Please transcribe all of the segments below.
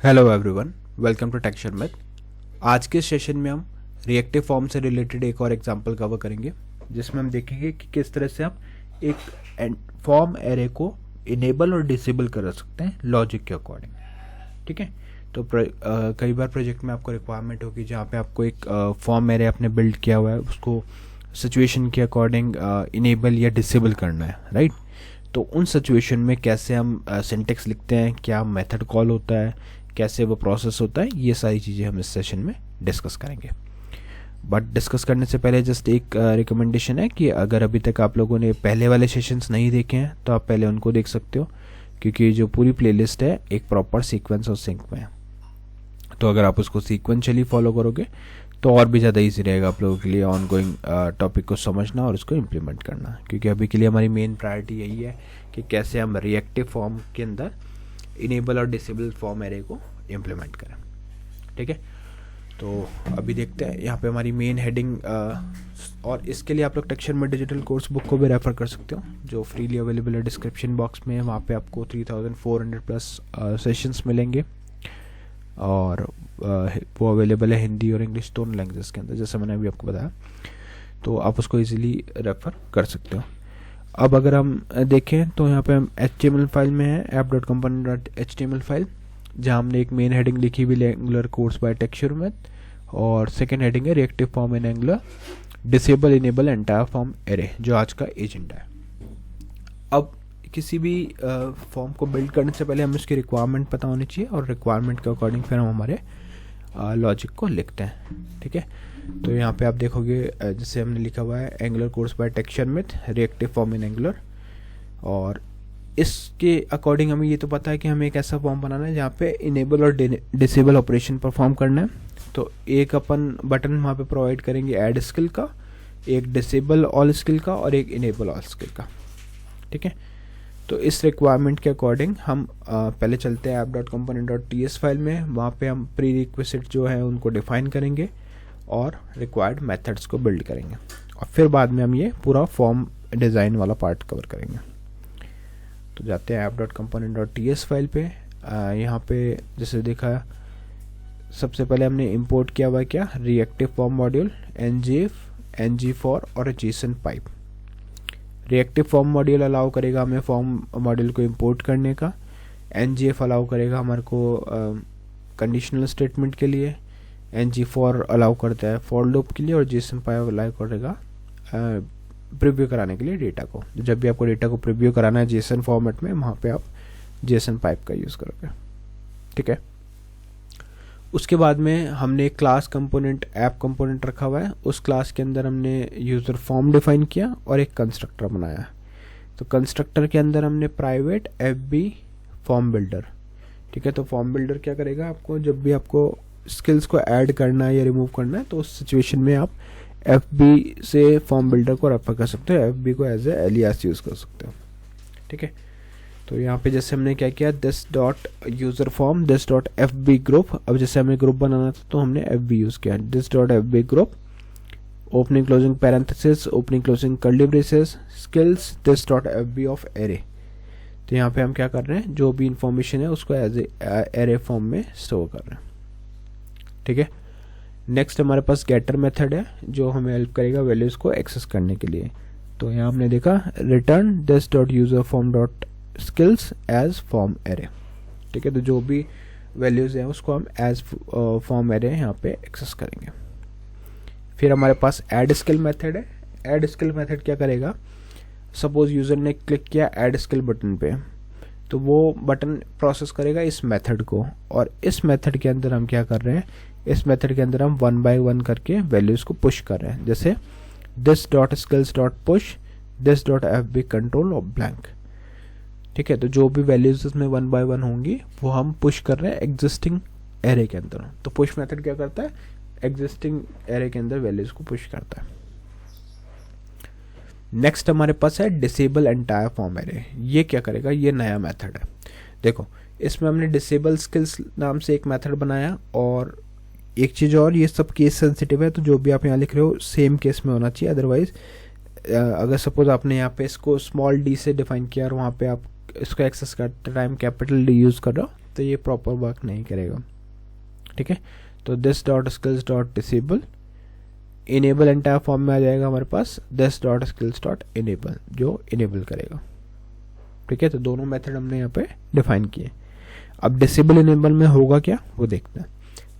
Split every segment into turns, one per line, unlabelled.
Hello everyone, welcome to Texture Math. आज के session में हम रिएक्टिव फॉर्म से रिलेटेड एक और एग्जांपल कवर करेंगे, जिसमें हम देखेंगे कि किस तरह से हम एक फॉर्म एरे को इनेबल और डिसेबल कर सकते हैं लॉजिक के अकॉर्डिंग। ठीक है, तो कई बार प्रोजेक्ट में आपको रिक्वायरमेंट होगी जहाँ पे आपको एक फॉर्म एरे आपने बिल्ड किया हुआ है, उसको सिचुएशन के अकॉर्डिंग इनेबल या डिसेबल करना है, राइट। तो उन सिचुएशन में कैसे हम सिंटेक्स लिखते हैं, क्या मेथड कॉल होता है, कैसे वो प्रोसेस होता है, ये सारी चीज़ें हम इस सेशन में डिस्कस करेंगे। बट डिस्कस करने से पहले जस्ट एक रिकमेंडेशन है कि अगर अभी तक आप लोगों ने पहले वाले सेशंस नहीं देखे हैं तो आप पहले उनको देख सकते हो, क्योंकि जो पूरी प्लेलिस्ट है एक प्रॉपर सीक्वेंस और सिंक में है। तो अगर आप उसको सीक्वेंशियली फॉलो करोगे तो और भी ज़्यादा ईजी रहेगा आप लोगों के लिए ऑन गोइंग टॉपिक को समझना और उसको इम्प्लीमेंट करना, क्योंकि अभी के लिए हमारी मेन प्रायोरिटी यही है कि कैसे हम रिएक्टिव फॉर्म के अंदर इनेबल और डिसेबल फॉर्म एरे को इम्प्लीमेंट करें। ठीक है, तो अभी देखते हैं यहाँ पे हमारी मेन हेडिंग, और इसके लिए आप लोग टेक्सचर में डिजिटल कोर्स बुक को भी रेफर कर सकते हो, जो फ्रीली अवेलेबल है डिस्क्रिप्शन बॉक्स में। वहाँ पे आपको 3400 प्लस सेशंस मिलेंगे, और वो अवेलेबल है हिंदी और इंग्लिश दोनों लैंग्वेज के अंदर, जैसे मैंने अभी आपको बताया। तो आप उसको इजीली रेफर कर सकते हो। अब अगर हम देखें तो यहाँ पे हम HTML फाइल में है, app.component.html फाइल, जहाँ हमने एक मेन हेडिंग लिखी हुई Angular course by Texture Math, और सेकेंड हेडिंग है reactive form in Angular disable enable entire form array, जो आज का एजेंडा है। अब किसी भी फॉर्म को बिल्ड करने से पहले हमें उसकी रिक्वायरमेंट पता होनी चाहिए, और रिक्वायरमेंट के अकॉर्डिंग फिर हम हमारे लॉजिक को लिखते हैं। ठीक है, तो यहाँ पे आप देखोगे जैसे हमने लिखा हुआ है Angular course by Texture Math reactive form in Angular, और इसके अकॉर्डिंग हमें ये तो पता है कि हमें एक ऐसा फॉर्म बनाना है जहाँ पे इनेबल और डिसेबल ऑपरेशन परफॉर्म करना है। तो एक अपन बटन वहाँ पे प्रोवाइड करेंगे ऐड स्किल का, एक डिसेबल ऑल स्किल का, और एक इनेबल ऑल स्किल का। ठीक है, तो इस रिक्वायरमेंट के अकॉर्डिंग हम पहले चलते हैं app.component.ts फाइल में। वहाँ पे हम प्री रिक्विजिट जो है उनको डिफाइन करेंगे और रिक्वायर्ड मेथड्स को बिल्ड करेंगे, और फिर बाद में हम ये पूरा फॉर्म डिज़ाइन वाला पार्ट कवर करेंगे। तो जाते हैं app.component.ts फाइल पे। यहाँ पे जैसे देखा, सबसे पहले हमने इंपोर्ट किया हुआ क्या, reactive form module ngif, ng4 और Jason pipe. Reactive form module allow करेगा हमें फॉर्म मॉड्यूल को इंपोर्ट करने का, ngif अलाउ करेगा हमारे को कंडीशनल स्टेटमेंट के लिए, ng4 अलाउ करता है फॉर लूप के लिए, और जेसन पाइप अलाउ करेगा प्रीव्यू कराने के लिए डेटा को। जब भी आपको डेटा को प्रीव्यू कराना है जेसन फॉर्मेट में, वहाँ पे आप जेसन पाइप का यूज़ करोगे। ठीक है, उसके बाद में हमने एक क्लास कंपोनेंट ऐप कंपोनेंट रखा हुआ है, उस क्लास के अंदर हमने यूज़र फॉर्म डिफाइन किया और एक कंस्ट्रक्टर बनाया। तो कंस्ट्रक्टर के अंदर हमने प्राइवेट FB फॉर्म बिल्डर। ठीक है, तो फॉर्म बिल्डर क्या करेगा, आपको जब भी आपको स्किल्स को ऐड करना है या रिमूव करना है, तो उस सिचुएशन में आप FB से फॉर्म बिल्डर को रेफर कर सकते हो, FB को एज ए एलियास यूज़ कर सकते हो। ठीक है, तो यहाँ पे जैसे हमने क्या किया, this dot user form this dot FB group. अब जैसे हमें ग्रुप बनाना था तो हमने FB यूज़ किया, this dot FB group, opening closing parenthesis, opening closing curly braces, skills this dot FB of array. तो यहाँ पे हम क्या कर रहे हैं, जो भी इंफॉर्मेशन है उसको एज ए एरे फॉर्म में स्टोर कर रहे हैं। ठीक है, नेक्स्ट हमारे पास गेटर मेथड है, जो हमें हेल्प करेगा वैल्यूज़ को एक्सेस करने के लिए। तो यहाँ हमने देखा return this dot user form dot skills as form array. ठीक है, तो जो भी वैल्यूज़ हैं उसको हम एज फॉर्म एरे यहाँ पे एक्सेस करेंगे। फिर हमारे पास ऐड स्किल मेथड है। ऐड स्किल मेथड क्या करेगा, सपोज यूज़र ने क्लिक किया ऐड स्किल बटन पे, तो वो बटन प्रोसेस करेगा इस मेथड को, और इस मेथड के अंदर हम क्या कर रहे हैं, इस मेथड के अंदर हम 1 by 1 करके वैल्यूज़ को पुश कर रहे हैं। जैसे this dot skills dot push this dot FB control of blank. ठीक है, तो जो भी वैल्यूज इसमें 1 by 1 होंगी वो हम पुश कर रहे हैं एग्जिस्टिंग एरे के अंदर। तो पुश मेथड क्या करता है, एग्जिस्टिंग एरे के अंदर वैल्यूज को पुश करता है। नेक्स्ट हमारे पास है डिसेबल एंटायर फॉर्म एरे। ये क्या करेगा, ये नया मेथड है। देखो, इसमें हमने डिसेबल स्किल्स नाम से एक मेथड बनाया, और एक चीज़ और, ये सब केस सेंसिटिव है, तो जो भी आप यहाँ लिख रहे हो सेम केस में होना चाहिए। अदरवाइज अगर सपोज आपने यहाँ पे इसको स्मॉल d से डिफाइन किया और वहाँ पे आप इसको एक्सेस करते टाइम कैपिटल D यूज़ कर रहे हो, तो ये प्रॉपर वर्क नहीं करेगा। ठीक है, तो this dot skills dot disable enable entire form में आ जाएगा हमारे पास this dot skills dot enable, जो इनेबल करेगा। ठीक है, तो दोनों मेथड हमने यहाँ पे डिफाइन किए। अब डिसेबल इनेबल में होगा क्या वो देखते हैं।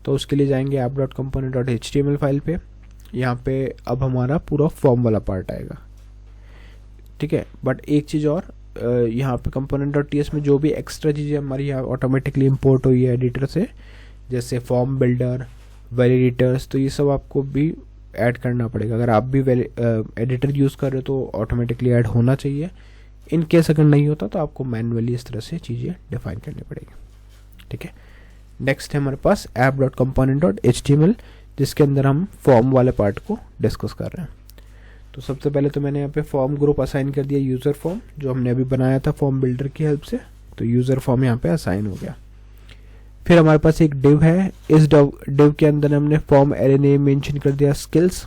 तो उसके लिए जाएंगे app dot component dot HTML file पे। यहाँ पे अब हमारा पूरा फॉर्म वाला पार्ट आएगा। ठीक है, बट एक चीज़ और, यहाँ पे कंपोनेंट डॉट TS में जो भी एक्स्ट्रा चीज़ें हमारी यहाँ ऑटोमेटिकली इंपोर्ट हुई है एडिटर से, जैसे फॉर्म बिल्डर, वैलिडेटर्स, तो ये सब आपको भी ऐड करना पड़ेगा। अगर आप भी एडिटर यूज़ कर रहे हो तो ऑटोमेटिकली ऐड होना चाहिए। इन केस अगर नहीं होता तो आपको मैनुअली इस तरह से चीज़ें डिफाइन करनी पड़ेगी। ठीक है, नेक्स्ट है हमारे पास app dot component dot HTML, जिसके अंदर हम फॉर्म वाले पार्ट को डिस्कस कर रहे हैं। तो सबसे पहले तो मैंने यहाँ पे फॉर्म ग्रुप असाइन कर दिया यूज़र फॉर्म, जो हमने अभी बनाया था फॉर्म बिल्डर की हेल्प से। तो यूज़र फॉर्म यहाँ पे असाइन हो गया। फिर हमारे पास एक डिव है, इस डिव के अंदर हमने फॉर्म एरे नेम मेंशन कर दिया स्किल्स।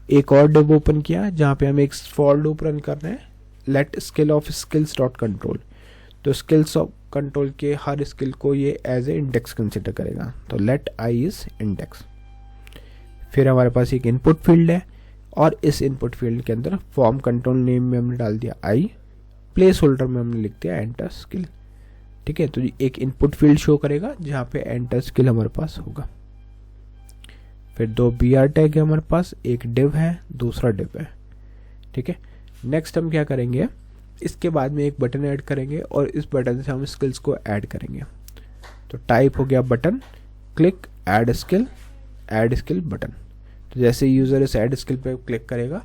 एक और डिव ओपन किया जहाँ पे हम एक फॉर लूप रन कर रहे हैं, let skill of skills dot control. तो स्किल्स ऑफ कंट्रोल के हर स्किल को ये एज ए इंडेक्स कंसिडर करेगा, तो लेट आई इज इंडेक्स। फिर हमारे पास एक इनपुट फील्ड है और इस इनपुट फील्ड के अंदर फॉर्म कंट्रोल नेम में हमने डाल दिया आई, प्लेस होल्डर में हमने लिख दिया एंटर स्किल। ठीक है, तो एक इनपुट फील्ड शो करेगा जहाँ पे एंटर स्किल हमारे पास होगा। फिर 2 BR टैग है हमारे पास, एक डिव है, दूसरा डिव है। ठीक है, नेक्स्ट हम क्या करेंगे, इसके बाद में एक बटन ऐड करेंगे और इस बटन से हम स्किल्स को ऐड करेंगे। तो टाइप हो गया button, click add skill button. तो जैसे यूज़र इस ऐड स्किल पे क्लिक करेगा,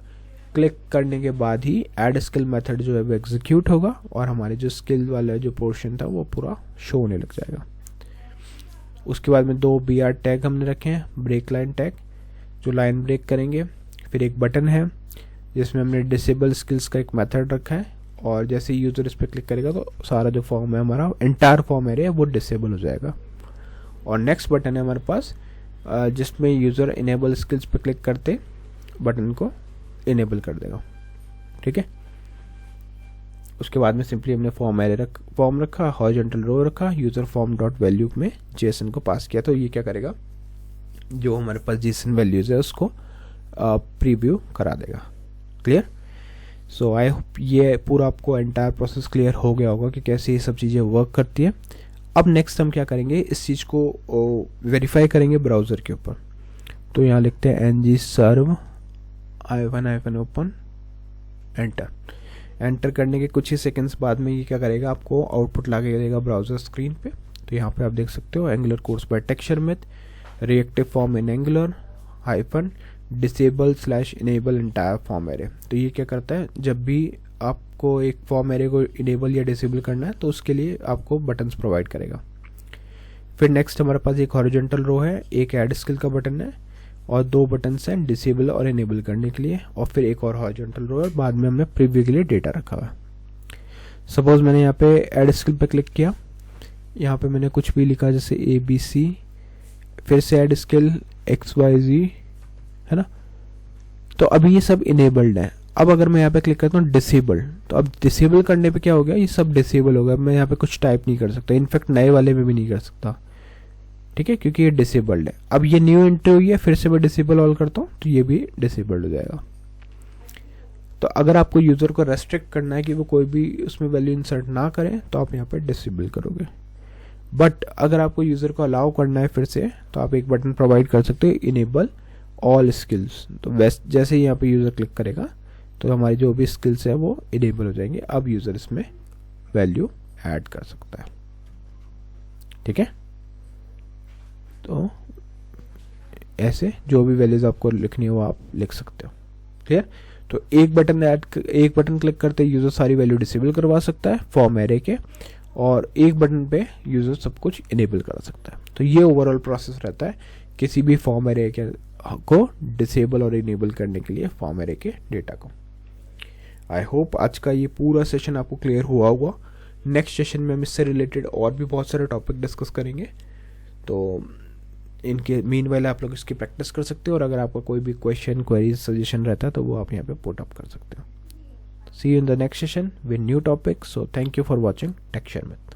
क्लिक करने के बाद ही ऐड स्किल मेथड जो है वो एग्जीक्यूट होगा और हमारे जो स्किल वाला जो पोर्शन था वो पूरा शो होने लग जाएगा। उसके बाद में 2 BR टैग हमने रखे हैं, ब्रेक लाइन टैग, जो लाइन ब्रेक करेंगे। फिर एक बटन है जिसमें हमने डिसेबल स्किल्स का एक मेथड रखा है और जैसे यूज़र इस पर क्लिक करेगा तो सारा जो फॉर्म है हमारा एंटायर फॉर्म एरिया वो डिसेबल हो जाएगा। और नेक्स्ट बटन है हमारे पास जिसमें यूज़र इनेबल स्किल्स पे क्लिक करते बटन को इनेबल कर देगा। ठीक है, उसके बाद में सिंपली हमने फॉर्म रखा, हॉरिजॉन्टल रो रखा, यूज़र फॉर्म डॉट वैल्यू में JSON को पास किया। तो ये क्या करेगा, जो हमारे पास JSON वैल्यूज़ है उसको प्रीव्यू करा देगा। क्लियर? सो आई होप ये पूरा आपको एंटायर प्रोसेस क्लियर हो गया होगा कि कैसे ये सब चीज़ें वर्क करती है। अब नेक्स्ट हम क्या करेंगे, इस चीज़ को वेरीफाई करेंगे ब्राउज़र के ऊपर। तो यहाँ लिखते हैं ng serve -open एंटर करने के कुछ ही सेकंड्स बाद में ये क्या करेगा, आपको आउटपुट ला के देगा ब्राउज़र स्क्रीन पे। तो यहाँ पे आप देख सकते हो Angular course by Texturemath, reactive form in Angular -disable/enable entire form array. तो ये क्या करता है, जब भी आपको एक फॉर्म एरे को इनेबल या डिसेबल करना है तो उसके लिए आपको बटन्स प्रोवाइड करेगा। फिर नेक्स्ट हमारे पास एक हॉरिजॉन्टल रो है, एक ऐड स्किल का बटन है और 2 बटन्स हैं डिसेबल और इनेबल करने के लिए, और फिर एक और हॉरिजॉन्टल रो है, बाद में हमने प्रीव्यू के लिए डेटा रखा हुआ है। सपोज मैंने यहाँ पे ऐड स्किल पे क्लिक किया, यहाँ पे मैंने कुछ भी लिखा जैसे ABC, फिर से ऐड स्किल XYZ, है ना। तो अभी ये सब इनेबल्ड है। अब अगर मैं यहाँ पे क्लिक करता हूँ डिसेबल, तो अब डिसेबल करने पे क्या हो गया, ये सब डिसेबल हो गया। मैं यहाँ पे कुछ टाइप नहीं कर सकता, इनफैक्ट नए वाले में भी नहीं कर सकता। ठीक है, क्योंकि ये डिसेबल्ड है। अब ये न्यू एंट्री हुई है, फिर से मैं डिसेबल ऑल करता हूँ तो ये भी डिसेबल्ड हो जाएगा। तो अगर आपको यूज़र को रेस्ट्रिक्ट करना है कि वो कोई भी उसमें वैल्यू इंसर्ट ना करें तो आप यहाँ पे डिसेबल करोगे। बट अगर आपको यूज़र को अलाउ करना है फिर से, तो आप एक बटन प्रोवाइड कर सकते हो, इनेबल ऑल स्किल्स। तो जैसे ही यहाँ पे यूज़र क्लिक करेगा तो हमारी जो भी स्किल्स है वो इनेबल हो जाएंगे। अब यूज़र इसमें वैल्यू ऐड कर सकता है। ठीक है, तो ऐसे जो भी वैल्यूज आपको लिखनी हो आप लिख सकते हो। क्लियर? तो एक बटन क्लिक करते यूज़र सारी वैल्यू डिसेबल करवा सकता है फॉर्म एरे के, और एक बटन पे यूज़र सब कुछ इनेबल करा सकता है। तो ये ओवरऑल प्रोसेस रहता है किसी भी फॉर्म एरे के को डिसेबल और इनेबल करने के लिए फॉर्म एरे के डेटा को। आई होप आज का ये पूरा सेशन आपको क्लियर हुआ होगा। नेक्स्ट सेशन में हम इससे रिलेटेड और भी बहुत सारे टॉपिक डिस्कस करेंगे। तो इनके मीनवाइल आप लोग इसकी प्रैक्टिस कर सकते हो, और अगर आपका कोई भी क्वेश्चन, क्वेरीज, सजेशन रहता है तो वो आप यहाँ पे पुट अप कर सकते हो। See you in the next session with new topic. So thank you for watching टेक्सचरमैथ।